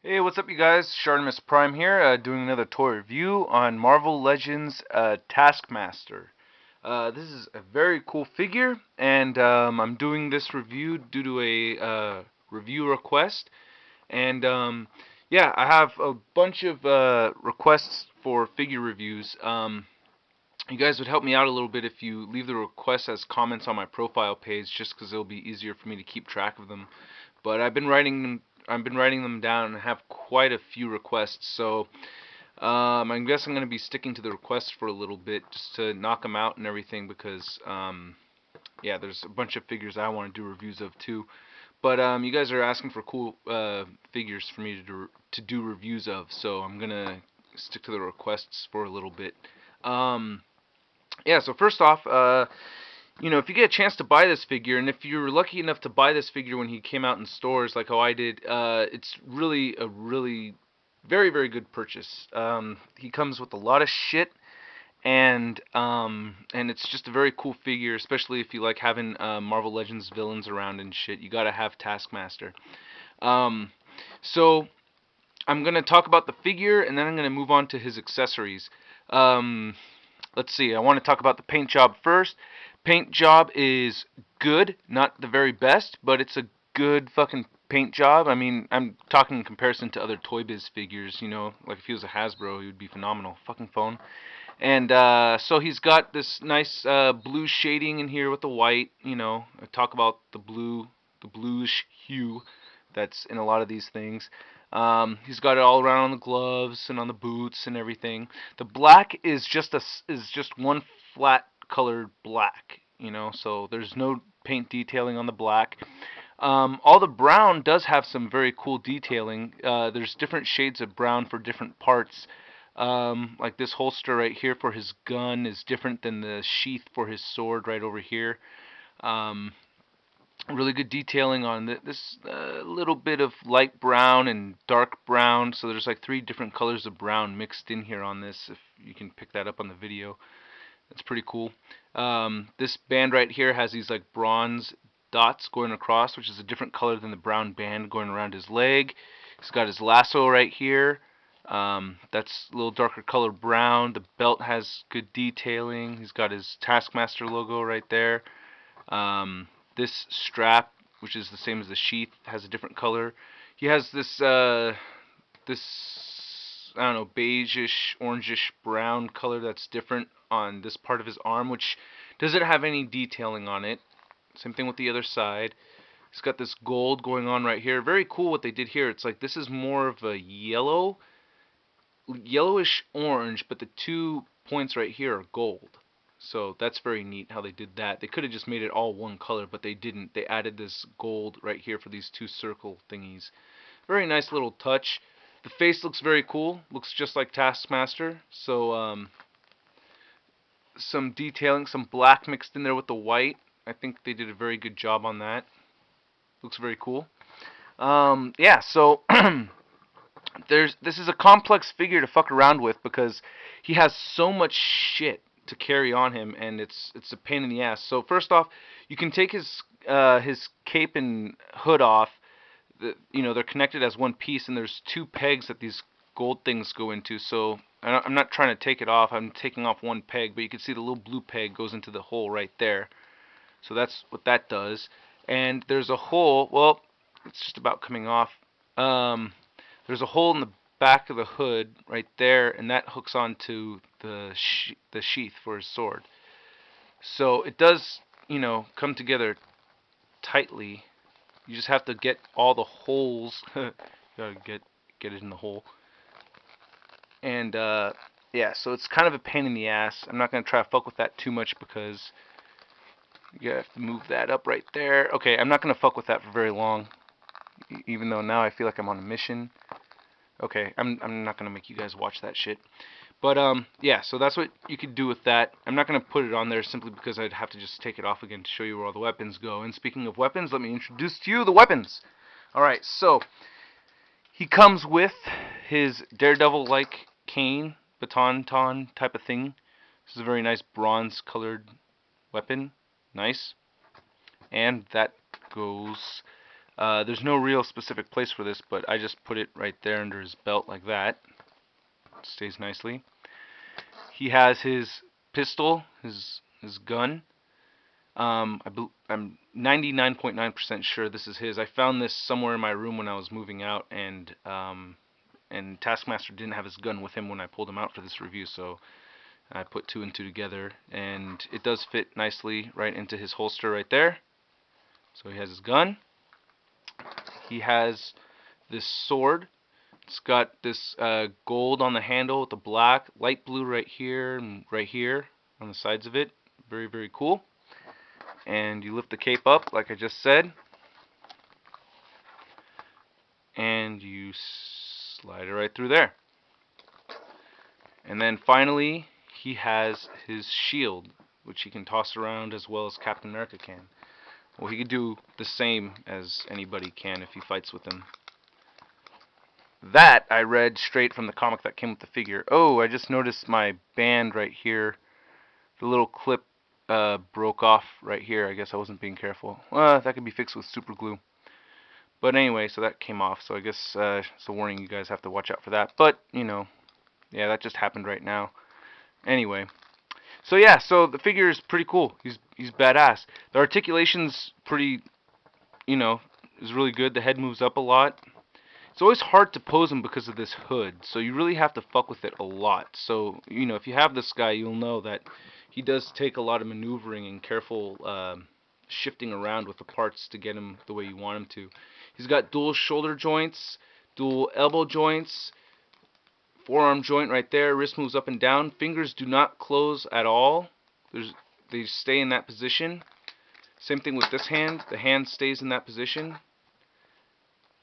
Hey, what's up, you guys? Shartimus Prime here, doing another toy review on Marvel Legends Taskmaster. This is a very cool figure, and I'm doing this review due to a review request. And yeah, I have a bunch of requests for figure reviews. You guys would help me out a little bit if you leave the requests as comments on my profile page, just because it'll be easier for me to keep track of them. But I've been writing them down and have quite a few requests, so I guess I'm going to be sticking to the requests for a little bit just to knock them out and everything because yeah, there's a bunch of figures I want to do reviews of too. But you guys are asking for cool figures for me to do reviews of, so I'm gonna stick to the requests for a little bit. Um, yeah, so first off, if you get a chance to buy this figure, and if you're lucky enough to buy this figure when he came out in stores, like how I did, it's really a really very, very good purchase. He comes with a lot of shit, and it's just a very cool figure, especially if you like having Marvel Legends villains around and shit. You gotta have Taskmaster. Um, so I'm gonna talk about the figure, and then I'm gonna move on to his accessories. Um, let's see. I want to talk about the paint job first. Paint job is good, not the very best, but it's a good fucking paint job. I mean, I'm talking in comparison to other Toy Biz figures. Like if he was a Hasbro, he would be phenomenal. Fucking phone. And so he's got this nice blue shading in here with the white. I talk about the bluish hue that's in a lot of these things. He's got it all around on the gloves and on the boots and everything. The black is just one flat colored black. So there's no paint detailing on the black. All the brown does have some very cool detailing. There's different shades of brown for different parts. Like this holster right here for his gun is different than the sheath for his sword right over here. Um, Really good detailing on this little bit of light brown and dark brown. So there's like three different colors of brown mixed in here on this. If you can pick that up on the video, that's pretty cool. This band right here has these like bronze dots going across, which is a different color than the brown band going around his leg. He's got his lasso right here. That's a little darker color brown. The belt has good detailing. He's got his Taskmaster logo right there. This strap, which is the same as the sheath, has a different color. He has this I don't know, beigeish, orangish brown color that's different on this part of his arm, which doesn't have any detailing on it. Same thing with the other side. He's got this gold going on right here. Very cool what they did here. It's like this is more of a yellowish orange, but the 2 points right here are gold. So that's very neat how they did that. They could have just made it all one color, but they didn't. They added this gold right here for these 2 circle thingies. Very nice little touch. The face looks very cool. Looks just like Taskmaster. So some detailing, some black mixed in there with the white. I think they did a very good job on that. Looks very cool. Yeah, so this is a complex figure to fuck around with because he has so much shit to carry on him, and it's a pain in the ass. So first off, you can take his cape and hood off. They're connected as one piece, and there's 2 pegs that these gold things go into. So I'm not trying to take it off. I'm taking off one peg, but you can see the little blue peg goes into the hole right there. So that's what that does. And there's a hole. Well, it's just about coming off. Um, there's a hole in the back of the hood right there, and that hooks onto the sheath for his sword. So it does, come together tightly. You just have to get all the holes. You gotta get it in the hole. And yeah, so it's kind of a pain in the ass. I'm not gonna try to fuck with that too much because you have to move that up right there. Okay, I'm not gonna fuck with that for very long, even though now I feel like I'm on a mission. Okay, I'm not gonna make you guys watch that shit. But yeah, so that's what you could do with that. I'm not gonna put it on there simply because I'd have to just take it off again to show you where all the weapons go. And speaking of weapons, let me introduce to you the weapons. Alright, so he comes with his Daredevil-like cane, baton type of thing. This is a very nice bronze colored weapon. Nice. And that goes There's no real specific place for this, but I just put it right there under his belt like that. It stays nicely. He has his pistol, his gun. I'm 99.9% sure this is his. I found this somewhere in my room when I was moving out, and Taskmaster didn't have his gun with him when I pulled him out for this review, so I put two and two together, and it does fit nicely right into his holster right there. So he has his gun. He has this sword. It's got this gold on the handle with the black, light blue right here and right here on the sides of it. Very, very cool. And you lift the cape up like I just said, and you slide it right through there. And then finally he has his shield, which he can toss around as well as Captain America can. Well, he could do the same as anybody can if he fights with him. That I read straight from the comic that came with the figure. Oh, I just noticed my band right here. The little clip broke off right here. I guess I wasn't being careful. That could be fixed with super glue. But anyway, so that came off. So I guess it's a warning. You guys have to watch out for that. But, you know, yeah, that just happened right now. Anyway. So yeah, so the figure is pretty cool. He's badass. The articulation's pretty, you know, is really good. The head moves up a lot. It's always hard to pose him because of this hood, so you really have to fuck with it a lot. So, you know, if you have this guy, you'll know that he does take a lot of maneuvering and careful shifting around with the parts to get him the way you want him to. He's got dual shoulder joints, dual elbow joints, forearm joint right there, wrist moves up and down. Fingers do not close at all. They stay in that position. Same thing with this hand. The hand stays in that position.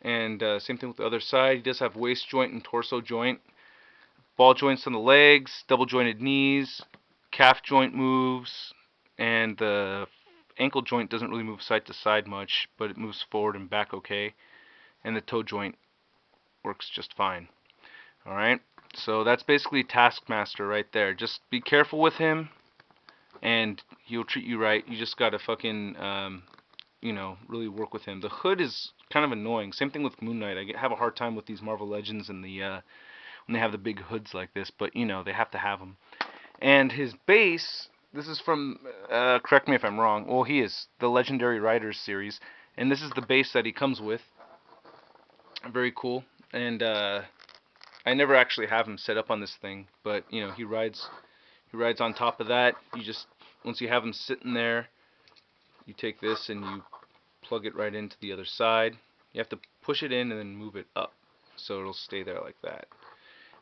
And same thing with the other side. He does have waist joint and torso joint. Ball joints on the legs, double jointed knees, calf joint moves, and the ankle joint doesn't really move side to side much, but it moves forward and back okay. And the toe joint works just fine. Alright, so that's basically Taskmaster right there. Just be careful with him, and he'll treat you right. You just gotta fucking you know, really work with him. The hood is kind of annoying. Same thing with Moon Knight. I have a hard time with these Marvel Legends and the when they have the big hoods like this, but you know, they have to have them. And his base, this is from correct me if I'm wrong. Well, he is the Legendary Riders series, and this is the base that he comes with. Very cool. And I never actually have him set up on this thing, but you know, he rides on top of that. You just, once you have him sitting there, you take this and you plug it right into the other side. You have to push it in and then move it up so it'll stay there like that.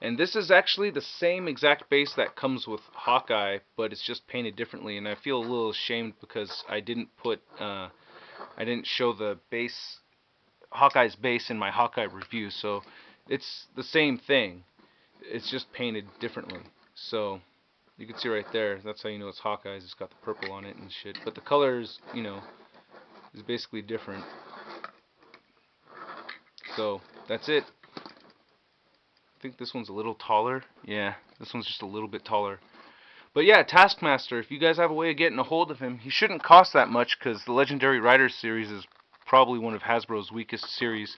And this is actually the same exact base that comes with Hawkeye, but it's just painted differently, and I feel a little ashamed because I didn't show the base, Hawkeye's base, in my Hawkeye review. So it's the same thing, it's just painted differently. So you can see right there, that's how you know it's Hawkeye's. It's got the purple on it and shit. But the colors, you know, is basically different. So that's it. I think this one's a little taller. Yeah, this one's just a little bit taller. But yeah, Taskmaster, if you guys have a way of getting a hold of him, he shouldn't cost that much because the Legendary Riders series is probably one of Hasbro's weakest series.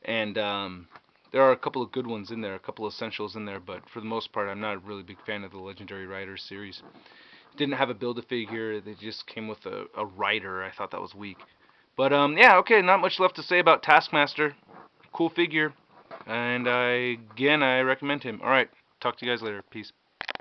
And there are a couple of good ones in there, a couple of essentials in there, but for the most part, I'm not a really big fan of the Legendary Riders series. Didn't have a Build-A-Figure, they just came with a rider. I thought that was weak. But yeah, okay, not much left to say about Taskmaster. Cool figure, and I recommend him. Alright, talk to you guys later. Peace.